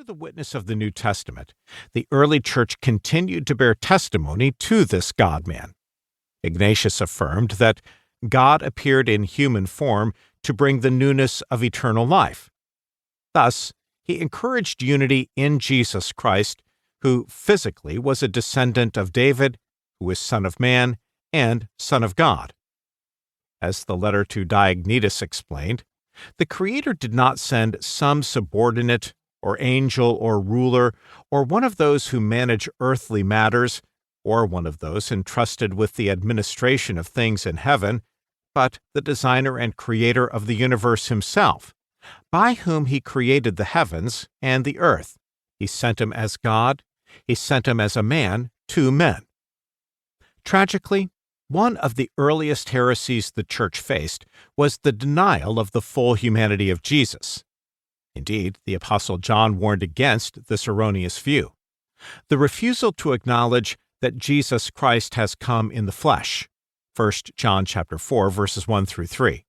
After the witness of the New Testament, the early church continued to bear testimony to this God-man. Ignatius affirmed that God appeared in human form to bring the newness of eternal life. Thus, he encouraged unity in Jesus Christ, who physically was a descendant of David, who was Son of Man and Son of God. As the letter to Diognetus explained, the Creator did not send some subordinate or angel or ruler or one of those who manage earthly matters or one of those entrusted with the administration of things in heaven, but the designer and creator of the universe himself, by whom he created the heavens and the earth. He sent him as God. He sent him as a man to men. Tragically, one of the earliest heresies the church faced was the denial of the full humanity of Jesus. Indeed, the Apostle John warned against this erroneous view. The refusal to acknowledge that Jesus Christ has come in the flesh. 1 John chapter 4, verses 1 through 3.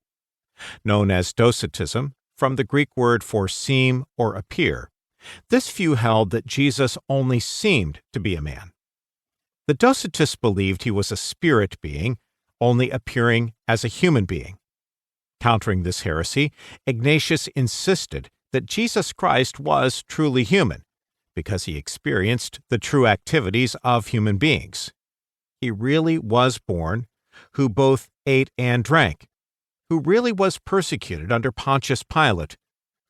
Known as Docetism, from the Greek word for seem or appear, this view held that Jesus only seemed to be a man. The Docetists believed he was a spirit being, only appearing as a human being. Countering this heresy, Ignatius insisted that Jesus Christ was truly human, because he experienced the true activities of human beings. He really was born, who both ate and drank, who really was persecuted under Pontius Pilate,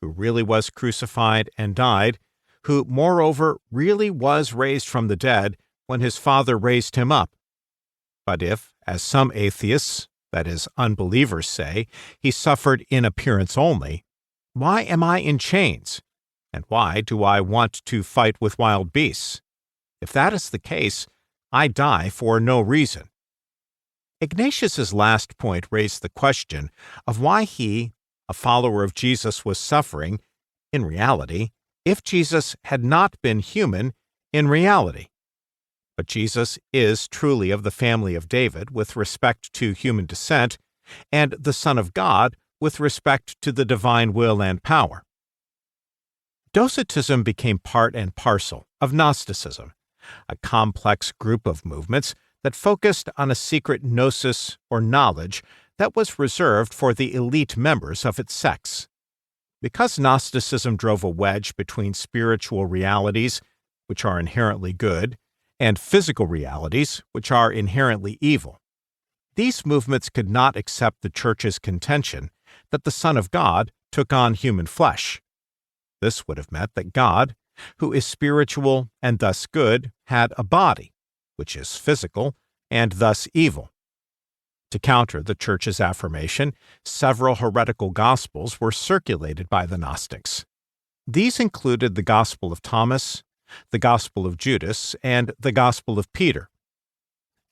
who really was crucified and died, who, moreover, really was raised from the dead when his Father raised him up. But if, as some atheists, that is, unbelievers, say, he suffered in appearance only, why am I in chains? And why do I want to fight with wild beasts? If that is the case, I die for no reason. Ignatius's last point raised the question of why he, a follower of Jesus, was suffering, in reality, if Jesus had not been human in reality. But Jesus is truly of the family of David with respect to human descent, and the Son of God with respect to the divine will and power. Docetism became part and parcel of Gnosticism, a complex group of movements that focused on a secret gnosis or knowledge that was reserved for the elite members of its sects. Because Gnosticism drove a wedge between spiritual realities, which are inherently good, and physical realities, which are inherently evil, these movements could not accept the Church's contention that the Son of God took on human flesh. This would have meant that God, who is spiritual and thus good, had a body, which is physical and thus evil. To counter the Church's affirmation, several heretical gospels were circulated by the Gnostics. These included the Gospel of Thomas, the Gospel of Judas, and the Gospel of Peter.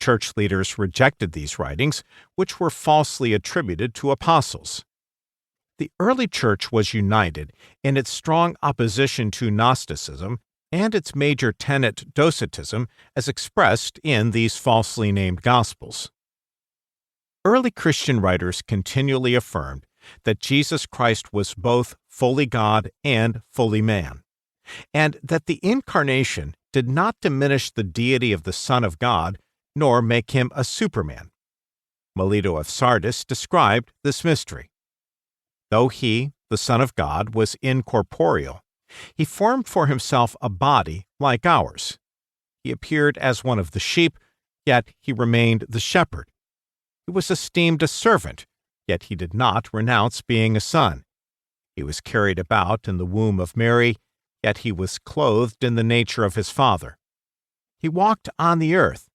Church leaders rejected these writings, which were falsely attributed to apostles. The early church was united in its strong opposition to Gnosticism and its major tenet Docetism as expressed in these falsely named Gospels. Early Christian writers continually affirmed that Jesus Christ was both fully God and fully man, and that the Incarnation did not diminish the deity of the Son of God nor make him a superman. Melito of Sardis described this mystery. Though he, the Son of God, was incorporeal, he formed for himself a body like ours. He appeared as one of the sheep, yet he remained the shepherd. He was esteemed a servant, yet he did not renounce being a son. He was carried about in the womb of Mary, yet he was clothed in the nature of his Father. He walked on the earth,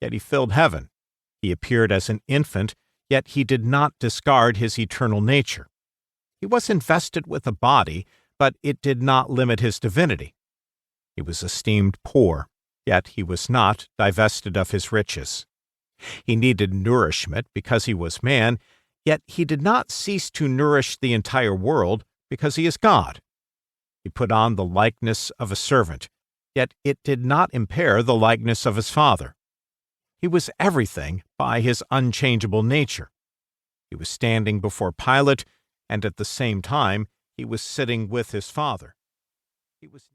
yet he filled heaven. He appeared as an infant, yet he did not discard his eternal nature. He was invested with a body, but it did not limit his divinity. He was esteemed poor, yet he was not divested of his riches. He needed nourishment because he was man, yet he did not cease to nourish the entire world because he is God. He put on the likeness of a servant, yet it did not impair the likeness of his Father. He was everything by his unchangeable nature. He was standing before Pilate, and at the same time he was sitting with his Father. He was